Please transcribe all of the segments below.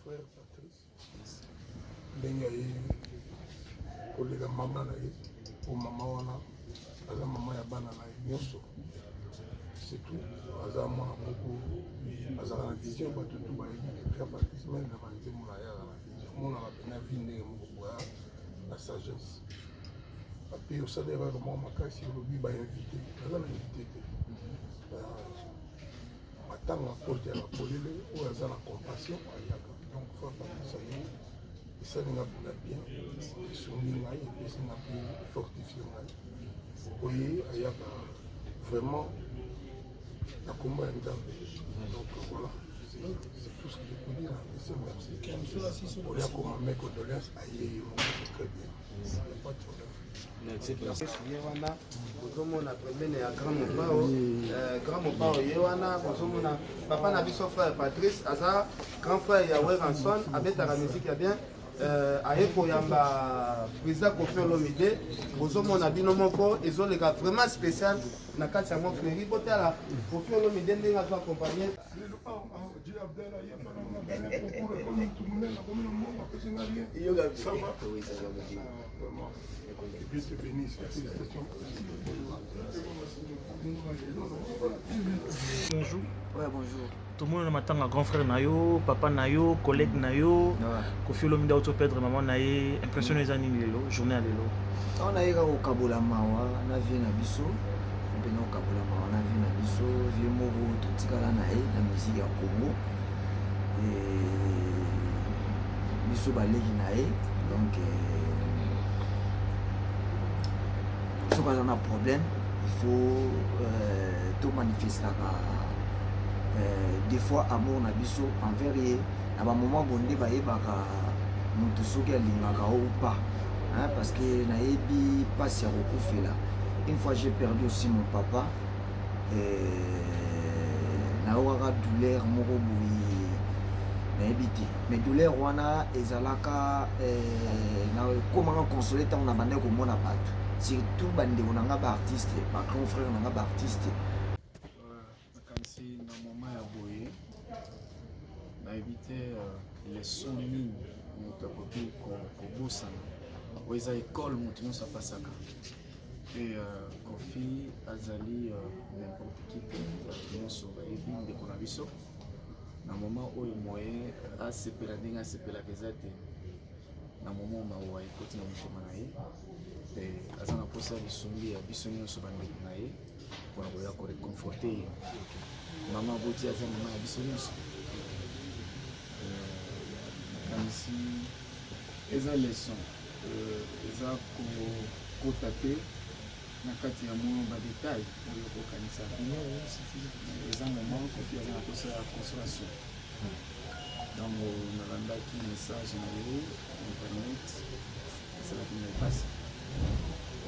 frère Patrice. Ndenge ye kolega mama na ye po mama wana aza mama ya bana na ye nyonso. C'est tout. Aza mwana moko azala na vision bato tu bayebi frère Patrice même na banzembo na ye aza na vision mona bapena vi ndenge moko boya la sagesse. Ape osalaka mwa makasi olobi bainvité aza na invité te. Matanga porte ya polele oyo aza na compassion ayaka. Donc frère Patrice aye esalinga mpona bien esongi ngai epesinga mpe fortifie ngai oye ayaka vraiment la combat est donc voilà, c'est tout ce que je peux dire. Merci. On a comme un mec au dollar, aïe, très bien. Il n'y a pas de problème. Papa n'a vu son frère Patrice, grand frère Yahweh Ranson, avec la musique bien. Ayeko yamba président Kofi Olomide bozomona bino moko ezoleka vraiment spécial na kati ya mon frère botala Kofi Olomide ndenge azo accompagner Bonjour. Ouais, bonjour. Tout le monde m'attend, grand frère Nayo, papa Nayo, collègue Nayo, Kofi Olomide auto perdre maman Naye, impressionné les années lelo, journée à lelo. On a eu au Kabola Mawa, on a vu na biso, on a au Kabola Mawa, on a vu na biso, vieux moro tout la Naye, la musique à Congo, et biso balegi Naye, donc si on a un problème, il faut tout manifester. Des fois amour na biso envers ye na ba moment bonde ba yebaka mutu soki alingaka ou pas hein, parce que na yebi passe ya kokufela. Une fois j'ai perdu aussi mon papa na waka douleur moko boyi na yebi te mais douleur wana ezalaka na komanga consoler tant na bande komona bato surtout bande onanga ba artiste ba grand frère nanga ba artiste. Dans mon moment à Boye, on a évité les sons mines, notre côté Kobosan, où ils ont école, nous ça passe à et Kofi, Azali, n'importe qui, nous sommes de Konabiso. Dans le moment où il moyen à se perdre, à se perdre, dans le moment où on a écouté nos chemins, et à ce moment-là, il y a des sons qui sont pour réconforter. Maman Boti a dit maman a dit comme si ils ont les sons ils ont tapé na kati ya mon ba détail pour le kanisa ils ont moment pour faire la consolation donc on a rendu un message na yo internet c'est la qui me passe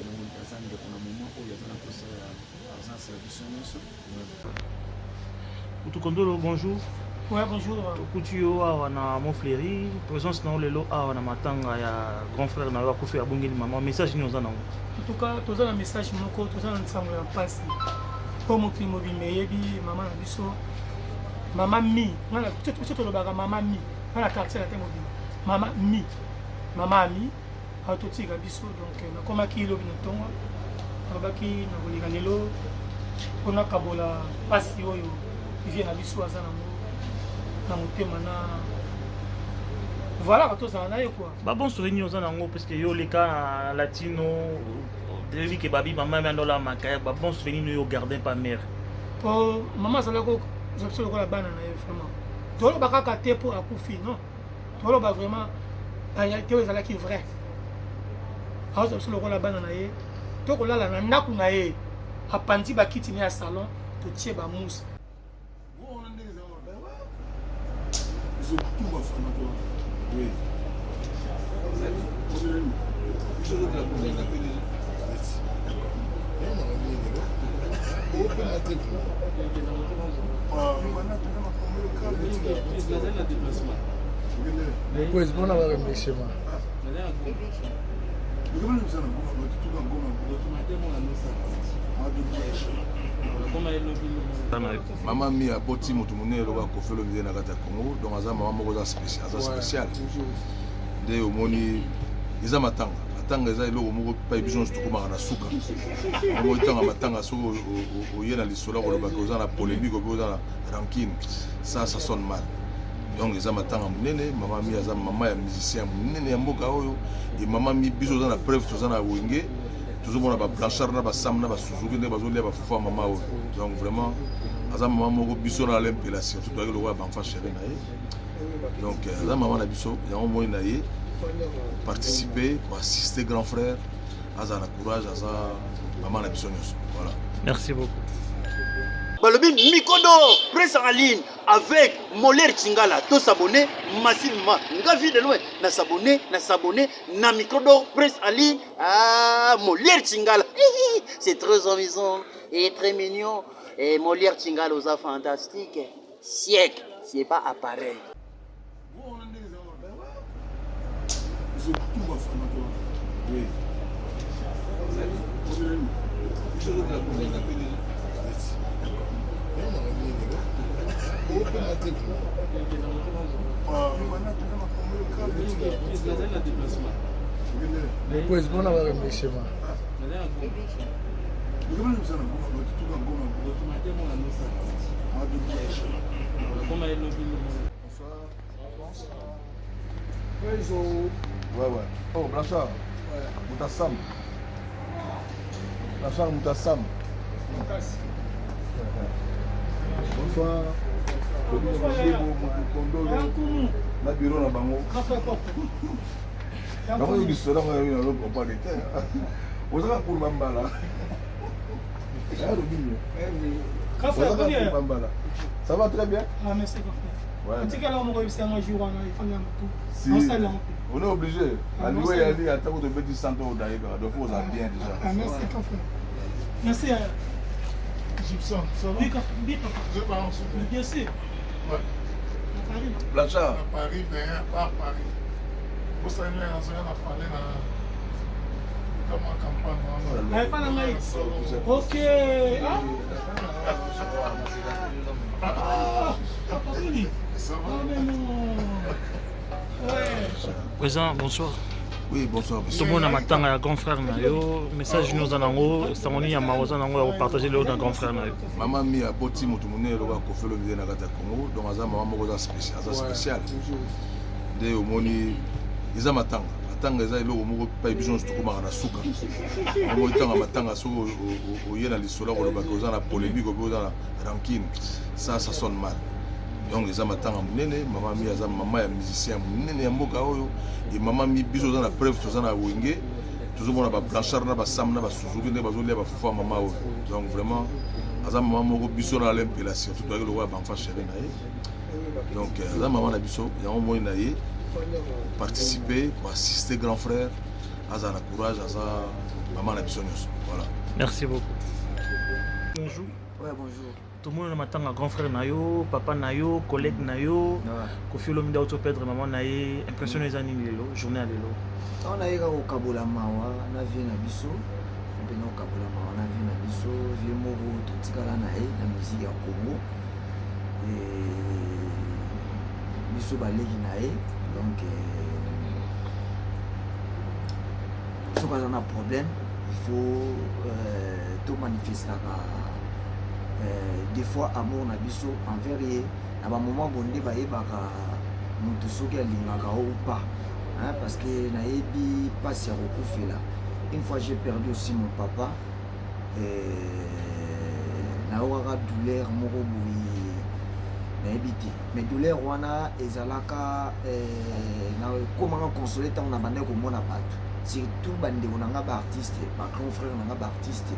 et on a passé de un moment où il y a la consolation Kondolo, bonjour. Ouais, bonjour. Kutio awa na Montfléry, présence na lelo awa na matanga ya grand frère na Kofi abongeli maman, message ni oza nango. En tout cas, toza na message moko, toza na nsango ya pasi. Pour mo klimo bi meyebi maman na biso. Maman mi, ngala to lobaka maman mi. Ngala quartier la temo bi. Maman mi. Maman mi, auto tika biso donc na koma ki lobi na tongo. Abaki na bolika lelo. Ona kabola pasi oyo. Vient à Bissouaza na motema na voilà quand on a quoi ba bon souvenir aux anango parce que yo les cas latino depuis que babi maman mais dans la makaya ba bon souvenir yo gardien pas mère pour maman ça lako je ko la banana vraiment tolo bakaka te pour akufi non tolo ba vraiment réalité ezala ki vrai alors je ko la banana ye to ko la na ndaku na ye apandi ba kiti ni ya salon to tie ba mousse. Tout va faire oui. Depois, vamos lá me chamar. Maman mi a boti moto monene loka Koffi Olomide na kati ya Congo, donc aza maman moko aza spécial. Nde omoni eza matanga eza eloko moko pa biso nyonso tokomaka na suka. Omo tanga matanga soki oye na lisolo kolobaka oza na polémique obe oza na rancune, ça sonne mal. Donc eza matanga monene, maman mi aza maman ya musicien monene ya mboka oyo, et maman mi biso oza na preuve toza na wenge. Tozomona ba Blanchard na ba Sam na ba Suzuki nde bazolia ba fufa mama oyo. Donc vraiment aza maman moko biso na l'impélation tout toyaki lokola banfa chéri na ye. Donc aza maman na biso yango moi na ye participer pour assister grand frère aza na courage aza maman na biso nyonso. Voilà. Merci beaucoup. Balobi Mikodo presse en ligne avec Moller Chingala. Tous s'abonner massivement. Nga vie de loin. Na s'abonner na Mikodo presse en ligne. Ah, Moller Chingala. C'est très amusant et très mignon. Et Moller Chingala aux fantastique. Siècle, c'est pas appareil. Depois, vamos lá mexer, mano. Ouais. Oh, Blanchard. Moutassam. Blanchard Moutassam. Bonsoir. Na bureau na bango. Bango yi biso na ngoyi na lopo pa de terre. Ozaka pour bambala. Ya robinyo. Ça va très bien? Ah, merci, Ouais. Si. On est obligé. À nous, il y a dit à temps de mettre 100 € d'ailleurs. Donc, vous avez bien déjà. Ah, merci, frère. Merci. Gibson. Ça va? Oui, papa. Bien sûr. Ouais. Blanchard. À Paris, mais pas à Paris. Vous savez, on a parlé dans ma campagne. Pas la maille. Ok. Président, bonsoir. Oui, bonsoir. Tout le monde a matanga ya grand frère na yo, message nous en ango, sangoni ya maroza nango ya partager le grand frère na yo. Maman mi a boti moto monene loka Koffi Olomide na kati ya Congo, donc aza maman moko aza spécial. Nde omoni eza matanga eza eloko moko pa biso nyonso tokomaka na suka. Omo tanga matanga soki oye na lisolo kolobaka oza na polémique obe oza na rancune, ça sonne mal. Donc eza matanga monene, maman mi aza maman ya musicien monene ya mboka oyo, et maman mi biso oza na preuve toza na wenge. Tozomona ba Blanchard na ba Sam na ba Suzuki nde bazolia ba fufa mama oyo. Donc vraiment aza maman moko biso na l'impélation tout toyaki lokola banfa chéri na ye. Donc aza maman na biso yango moi na ye participer pour assister grand frère aza na courage aza maman na biso nyonso. Voilà. Merci beaucoup. Bonjour. Ouais, bonjour. Tout le monde a matanga grand frère na yo, papa na yo, collègue na yo. Koffi Olomide auto perdre maman na ye, impressionné za nini lelo, journée à lelo. On a eu au Kabola Mawa, na vie na biso. On a au Kabola Mawa, na vie na biso, vie moro totikala na ye, na musique ya Congo. Et biso baleki na ye, donc si on a un problème, il faut tout manifester. Des fois amour na biso envers ye na ba moment bonde ba yebaka mutu soki alingaka ou pas, hein, parce que na yebi passe ya kokufela. Une fois j'ai perdu aussi mon papa, na okaka douleur moko boye na yebi te, mais douleur wana ezalaka na komaka consoler ntango na bande komona bato, surtout bandeko na nga ba artiste, ba grand frère na nga ba artiste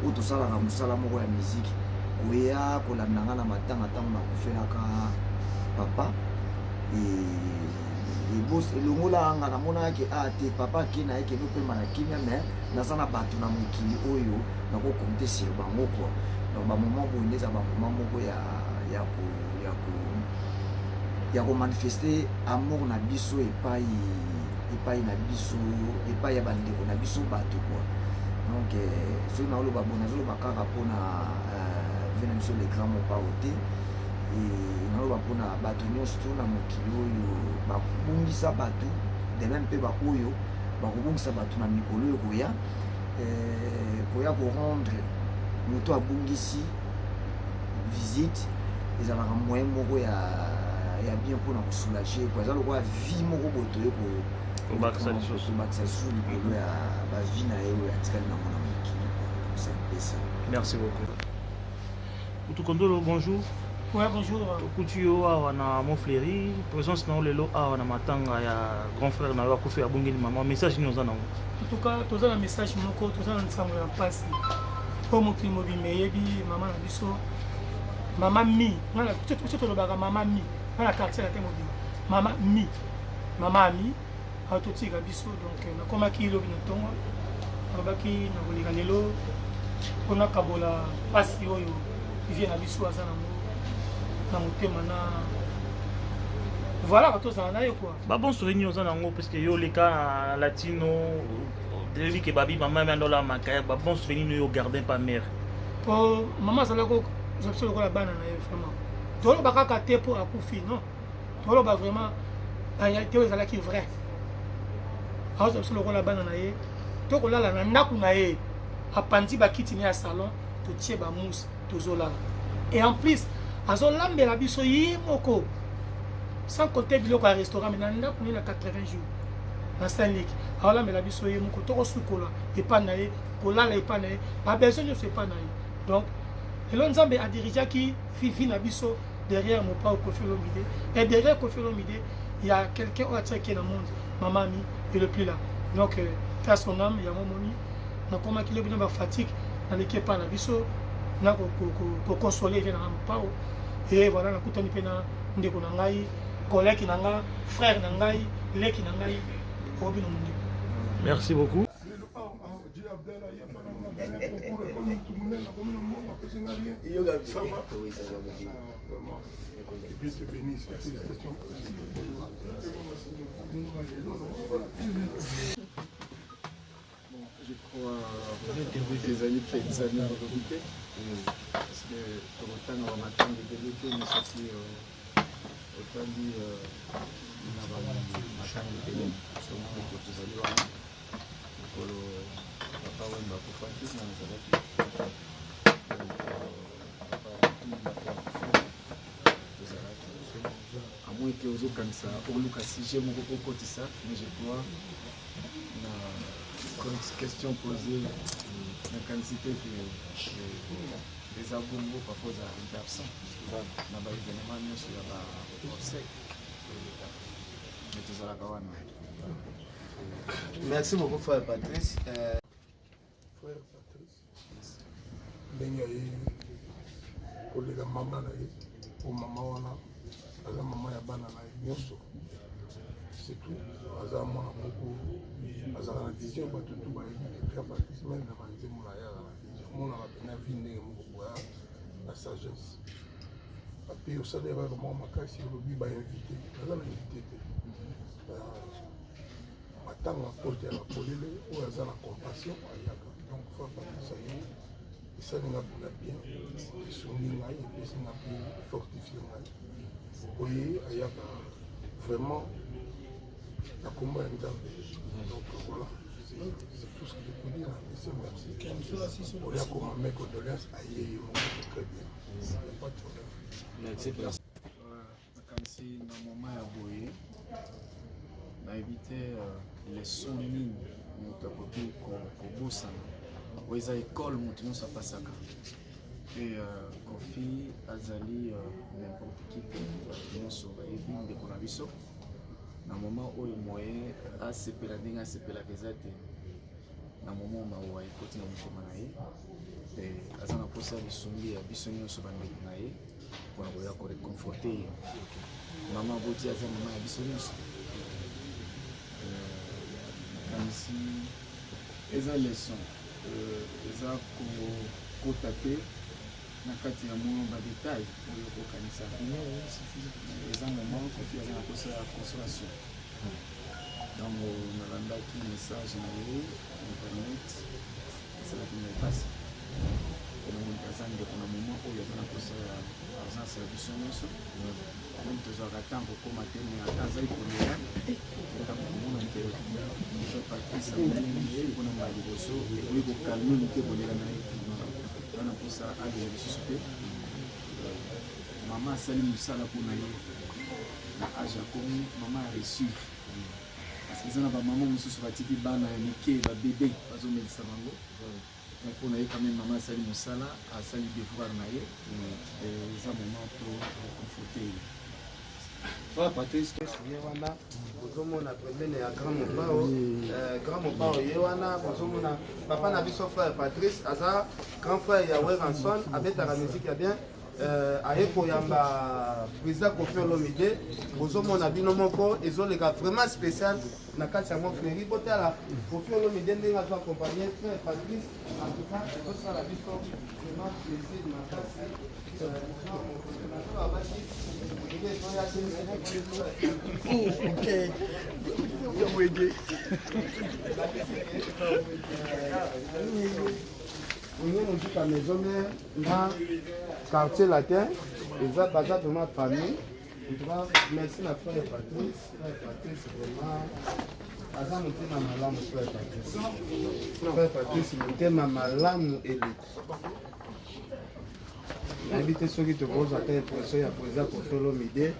oyo tosalaka mosala moko ya musique oya kolanda nga na matanga ntango nakufelaka papa elongola nga namonaki te papa ake na ye kende opema na kimia, mais naza na bato na mokili oyo nakokonte sur bango kua. Donc bamoment boye nde eza bamoment moko ya komanifeste amour na biso epai na biso, epai ya bandeko na biso bato kua. donc soki naoloba bo nazoloba kaka mpona vena biso le grand mopa ote naloba mpona bato nyonso to na mokili oyo bakobongisa bato de même mpe baoyo bakobongisa bato na mikolo oyo koya korendre moto abongisi visite ezalaka moyen moko ya bien mpona kosoulage eza lokola vie moko boye toye kobakisa lisusu likolo ya bavie na ye oyo atikali nango na mokili ça. Merci beaucoup. Utukondolo, bonjour. Ouais, bonjour. Kutuyo awa na Montfleury, présence na lelo awa na matanga ya grand frère na Kofi abongeli maman, message ni oza nango. En tout cas, toza na message moko, toza na nsango ya pasi. Po mokili mobimba yebi maman na biso. Maman mi, ngana kutu tolobaka maman mi, ngana quartier la te mobimba. Maman mi, autotika biso donc nakomaki lobi na tongo. Alobaki na koleka lelo pona kabola pasi oyo vient na biso aza na motema na voilà bato ozala na ye quoi. Ba bon souvenir oza nango parce que yo leka latino debi ke babi mama mandola makaya ba bon souvenir yo gardien pas mère. Po mama azala ko zopso lokola bana na ye vraiment. Toloba kaka te po akufi non. Toloba vraiment la réalité ezala ki vrai. Alors zopso lokola bana na ye tokolala na ndaku na ye apandi bakiti na salon totie ba mousse tozolala. Et en plus azolambela biso yi moko sans compter biloko ya restaurant mais na ndaku na 80 jours na Saint-Luc azolambela biso yi moko tokosukola epa na ye kolala epa na ye ba besoin nyonso epa na ye. Donc elon Nzambe a dirigé qui fi na biso derrière mon père Kofi Olomide et derrière Kofi Olomide il y a quelqu'un qui est dans le monde maman mi et le plus là. Donc à son âme il y a mon moni na koma kilo bino ba fatigue na l'équipe na biso na ko consoler vient na pao et voilà na kutani pe na ndeko na ngai collègue na nga frère na ngai leki na ngai ko bino mundi. Merci beaucoup. Je crois que les amis fait des années en vérité. Parce que pour autant, on va attendre des débuts, mais aussi autant dit, on va attendre des débuts. Seulement, il faut que vous allez voir. Pour le papa, on va pour faire tout ça. À moins que vous ayez comme ça, pour nous, si j'ai mon côté ça, mais je crois. Question posée, la quantité que les abonnés proposent à une personne. Dans l'événement, nous sommes à l'obsèque. Merci beaucoup, frère Patrice. Frère Patrice, ndenge ye koleka mama na ye po mama wana aza mama ya bana na ye nyonso. C'est tout. Aza mwana moko azala na vision bato tu bayebi ke frère Patrice même na banzembo na ye aza na vision monaka mpena vi ndenge moko boya na sagesse ape osala erreur moko makasi olobi bainvité aza na invité te matanga porte ya bapolile oyo aza na compassion ayaka donc frère Patrice aye esalinga mpona bien esungi ngai epesinga mpe fortifie ngai oye ayaka vraiment la combat est dedans. Donc voilà, c'est tout ce que je peux dire. Merci. On a comme un mec au dollar, aïe, on fait très bien. Il n'y a pas de problème. Merci. Comme si dans le moment où on a évité les sons mines, on a copié qu'on bosse. On a école, on a passé ça. Et Kofi, Azali, n'importe qui, on a sauvé, on a vu ça. Na moment oyo moyen asepela ndenge asepelaka eza te na moment mawa ekoti na motema na ye pe aza na posa lisungi ya biso nyonso bandeko na ye mpona koya koreconforte ye mama boti aza mama ya biso nyonso nakanisi eza leson eza kokota te na kati ya mwa badetail oyo kokanisa eza moment Kofi aza na posa ya consolation ntango nalandaki message na ye internet esalaki na epasi emoniki aza ndeko na moment oyo aza na posa ya agence ya biso nyonso meme tozwaka ntango kokóma te me ata azali kolela ntango komona ke patrice amonini mpona mbala liboso ekoki kokalme moke kolela na ye wana mposa alela lisusu te mama asali mosala mpona ye na age akomi mama a reçu parce que eza na bamama mosusu batiki bana ya mike babebe bazomelisa bango mpona ye quand même mama asali mosala asali devoir na ye eza moment po conforte ye Frère Patrice, ye wana ozomona pembeni ya grand mopao ye wana ozomona papa na biso frère Patrice aza grand frère ya Weranson abetaka musique ya bien aye koyamba président Kofi Olomide ozomona bino moko ezoleka vraiment spécial na kati ya mofleri botala Kofi Olomide ndenge azo accompagner frère Patrice en tout cas ezosala biso vraiment plaisir makasi on est dans la maison dans quartier latin eza baza vraiment famille en tout cas merci na frère Patrice vraiment aza motema malamu frère Patrice motema malamu eleki nayebi te soki tokozwa te impression ya président Kofi Olomide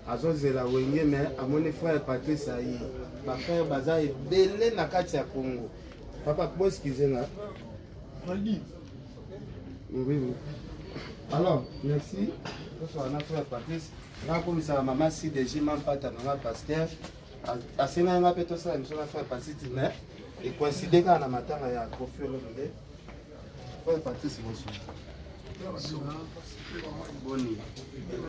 azozela wenge me amoni frère Patrice ayi bafrère baza ebele na kati ya Congo papa po excuse nga oui. Alors merci tosoana frère Patrice nakomisaka mama CDG mampata mama pasteur asenga nga mpe tosala miso na frère Patrice me ekoincide kaka na matanga ya Kofi Olomide frère Patrice bonsoir boni